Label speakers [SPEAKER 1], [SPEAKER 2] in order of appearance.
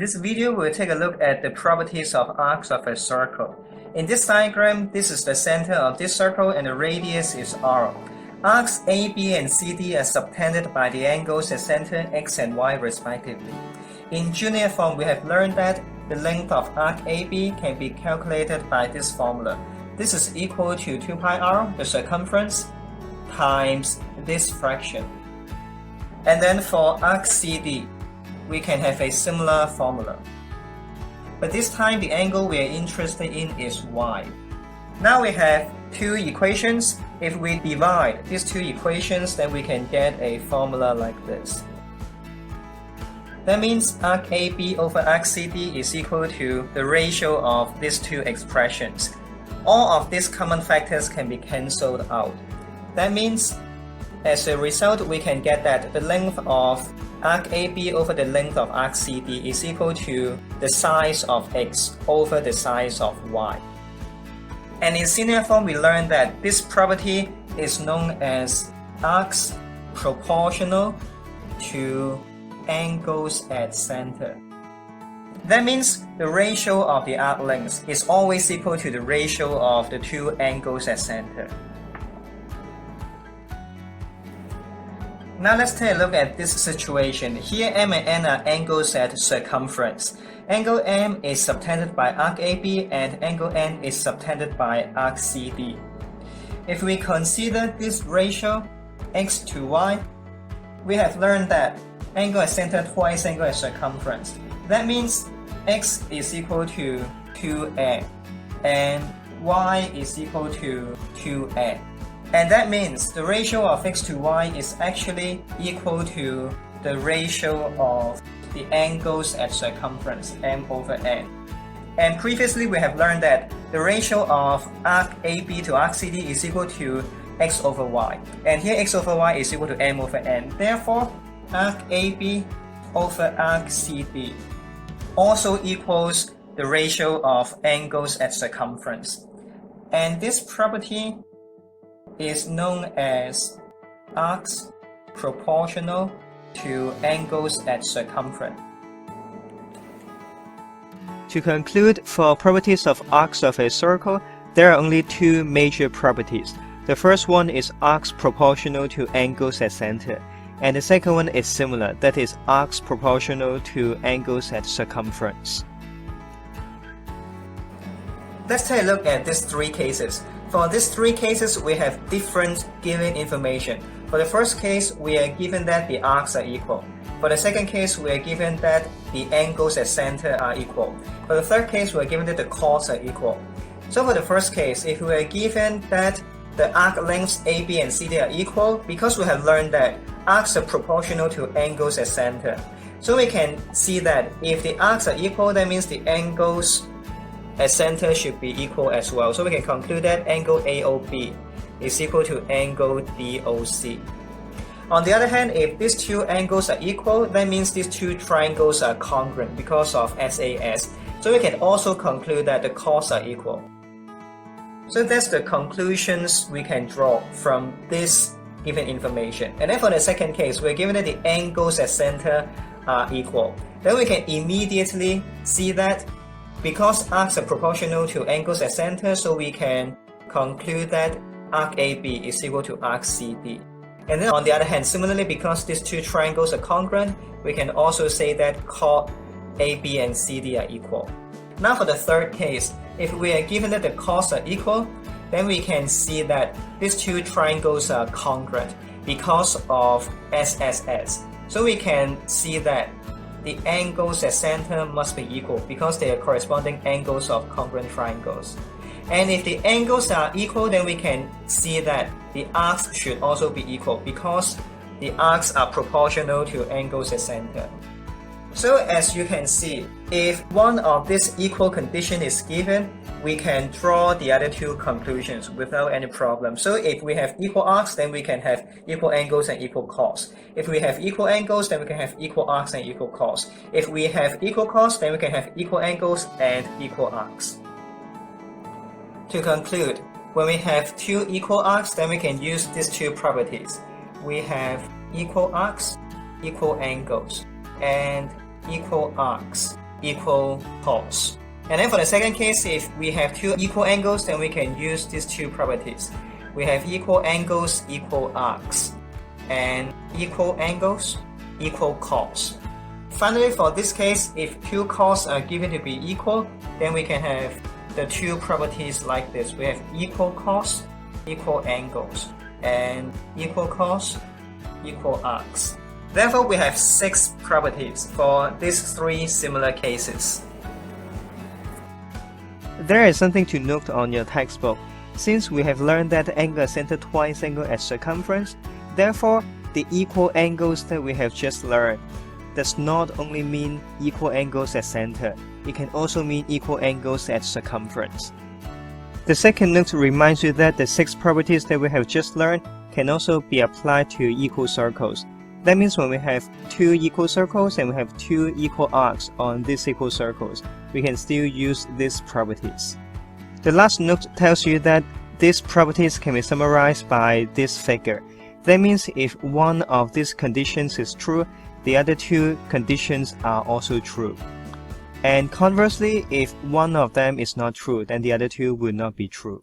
[SPEAKER 1] this video, we'll take a look at the properties of arcs of a circle. In this diagram, this is the center of this circle and the radius is r. Arcs AB and CD are subtended by the angles at center x and y respectively. In junior form, we have learned that the length of arc AB can be calculated by this formula. This is equal to 2 pi r, the circumference, times this fraction. And then for arc CD, we can have a similar formula. But this time the angle we are interested in is y. Now we have two equations. If we divide these two equations, then we can get a formula like this. That means arc AB over arc CD is equal to the ratio of these two expressions. All of these common factors can be cancelled out. That means as a result, we can get that the length of arc AB over the length of arc CD is equal to the size of x over the size of y. And in senior form, we learned that this property is known as arcs proportional to angles at center. That means the ratio of the arc lengths is always equal to the ratio of the two angles at center. Now let's take a look at this situation. Here M and N are angles at circumference. Angle M is subtended by arc AB and angle N is subtended by arc CD. If we consider this ratio x to y, we have learned that angle at center twice angle at circumference. That means x is equal to 2a and y is equal to 2a. And that means the ratio of x to y is actually equal to the ratio of the angles at circumference, m over n. And previously we have learned that the ratio of arc AB to arc CD is equal to x over y. And here x over y is equal to m over n. Therefore, arc AB over arc CD also equals the ratio of angles at circumference. And this property is known as arcs proportional to angles at circumference. To conclude, for properties of arcs of a circle, there are only two major properties. The first one is arcs proportional to angles at center, and the second one is similar, that is arcs proportional to angles at circumference. Let's take a look at these three cases. For these three cases, we have different given information. For the first case, we are given that the arcs are equal. For the second case, we are given that the angles at center are equal. For the third case, we are given that the chords are equal. So for the first case, if we are given that the arc lengths AB and CD are equal, because we have learned that arcs are proportional to angles at center. So we can see that if the arcs are equal, that means the angles at center should be equal as well. So we can conclude that angle AOB is equal to angle DOC. On the other hand, if these two angles are equal, that means these two triangles are congruent because of SAS. So we can also conclude that the chords are equal. So that's the conclusions we can draw from this given information. And then for the second case, we're given that the angles at center are equal. Then we can immediately see that because arcs are proportional to angles at center, so we can conclude that arc AB is equal to arc CD. And then on the other hand, similarly, because these two triangles are congruent, we can also say that chord AB and CD are equal. Now for the third case, if we are given that the chords are equal, then we can see that these two triangles are congruent because of SSS. So we can see that the angles at center must be equal because they are corresponding angles of congruent triangles. And if the angles are equal, then we can see that the arcs should also be equal because the arcs are proportional to angles at center. So as you can see, if one of these equal condition is given, we can draw the other two conclusions without any problem. So if we have equal arcs, then we can have equal angles and equal chords. If we have equal angles, then we can have equal arcs and equal chords. If we have equal chords, then we can have equal angles and equal arcs. To conclude, when we have two equal arcs, then we can use these two properties. We have equal arcs, equal angles, and equal arcs. equal cos. And then for the second case, if we have two equal angles, then we can use these two properties. We have equal angles equal arcs, and equal angles equal cos. Finally, for this case, if two cos are given to be equal, then we can have the two properties like this. We have equal cos equal angles, and equal cos equal arcs. Therefore, we have 6 properties for these 3 similar cases.
[SPEAKER 2] There is something to note on your textbook. Since we have learned that angle at center twice angle at circumference, therefore, the equal angles that we have just learned does not only mean equal angles at center, it can also mean equal angles at circumference. The second note reminds you that the 6 properties that we have just learned can also be applied to equal circles. That means when we have 2 equal circles and we have 2 equal arcs on these equal circles, we can still use these properties. The last note tells you that these properties can be summarized by this figure. That means if one of these conditions is true, the other 2 conditions are also true. And conversely, if one of them is not true, then the other 2 will not be true.